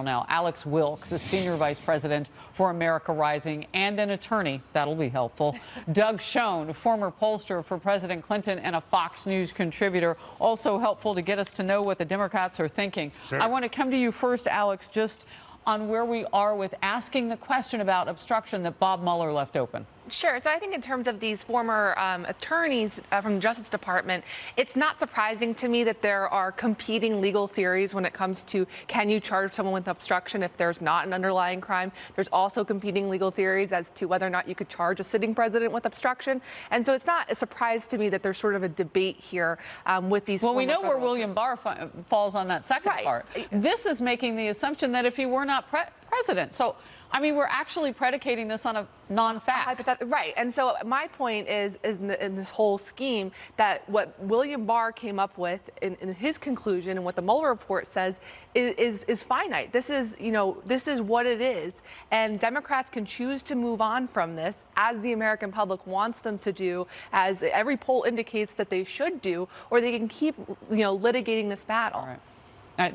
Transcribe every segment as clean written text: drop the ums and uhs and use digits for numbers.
Now, Alex Wilkes is Senior Vice President for America Rising and an attorney. That'll be helpful. Doug Schoen, former pollster for President Clinton and a Fox News contributor, also helpful to get us to know what the Democrats are thinking. Sure. I want to come to you first, Alex, just on where we are with asking the question about obstruction that Bob Mueller left open. Sure. So I think in terms of these former attorneys from the Justice Department, it's not surprising to me that there are competing legal theories when it comes to can you charge someone with obstruction if there's not an underlying crime. There's also competing legal theories as to whether or not you could charge a sitting president with obstruction. And so it's not a surprise to me that there's sort of a debate here with these. Well, we know where William Barr falls on that second part. This is making the assumption that if he were not president. So, I mean, we're actually predicating this on a non-fact. Right. And so my point is in this whole scheme that what William Barr came up with in his conclusion and what the Mueller report says is finite. This is, this is what it is. And Democrats can choose to move on from this as the American public wants them to do, as every poll indicates that they should do, or they can keep, litigating this battle. All right.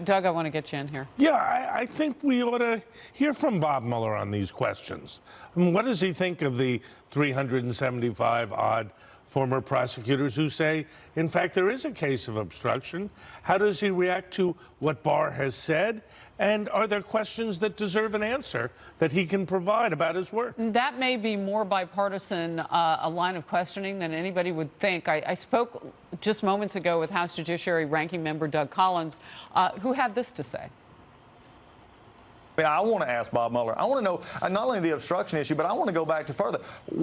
Doug, I want to get you in here. Yeah, I think we ought to hear from Bob Mueller on these questions. I mean, what does he think of the 375-odd former prosecutors who say, in fact, there is a case of obstruction? How does he react to what Barr has said? And are there questions that deserve an answer that he can provide about his work? That may be more bipartisan a line of questioning than anybody would think. I spoke just moments ago with House Judiciary Ranking Member Doug Collins, who had this to say. I want to ask Bob Mueller. I want to know not only the obstruction issue, but I want to go back to further.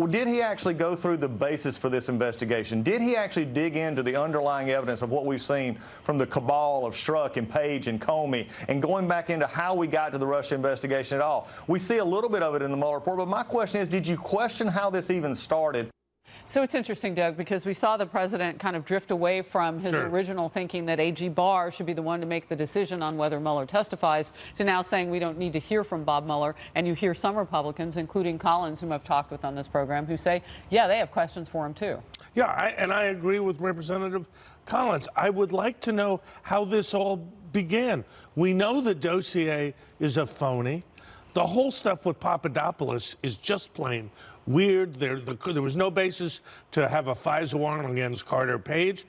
Did he actually go through the basis for this investigation? Did he actually dig into the underlying evidence of what we've seen from the cabal of Strzok and Page and Comey and going back into how we got to the Russia investigation at all? We see a little bit of it in the Mueller report, but my question is, did you question how this even started? So it's interesting, Doug, because we saw the president kind of drift away from his original thinking that AG Barr should be the one to make the decision on whether Mueller testifies, to now saying we don't need to hear from Bob Mueller. And you hear some Republicans, including Collins, whom I've talked with on this program, who say, yeah, they have questions for him, too. Yeah, and I agree with Representative Collins. I would like to know how this all began. We know the dossier is a phony. The whole stuff with Papadopoulos is just plain weird. There was no basis to have a FISA warrant against Carter Page.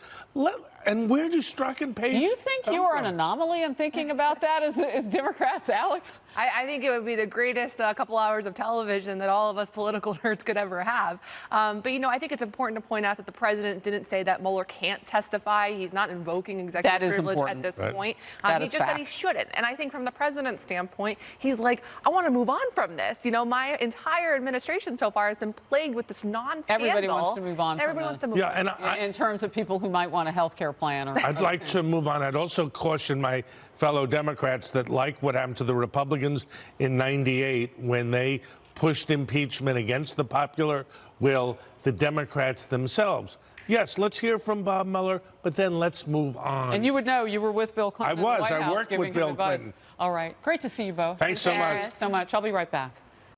And where do Strzok and Page Do you think you are an anomaly in thinking about that as Democrats, Alex? I think it would be the greatest couple hours of television that all of us political nerds could ever have. But, I think it's important to point out that the president didn't say that Mueller can't testify. He's not invoking executive privilege at this point. He just said he shouldn't. And I think from the president's standpoint, he's like, I want to move on from this. My entire administration so far has been plagued with this non-scandal. Everybody wants to move on Everybody from wants this. to move on. And in terms of people who might want a health care plan. Or I'd like to move on. I'd also caution my fellow Democrats that, like what happened to the Republicans in '98 when they pushed impeachment against the popular will, the Democrats themselves. Yes, let's hear from Bob Mueller, but then let's move on. And you would know, you were with Bill Clinton. I was. In the White House I worked with Bill Clinton. All right. Great to see you both. Thanks so much. I'll be right back.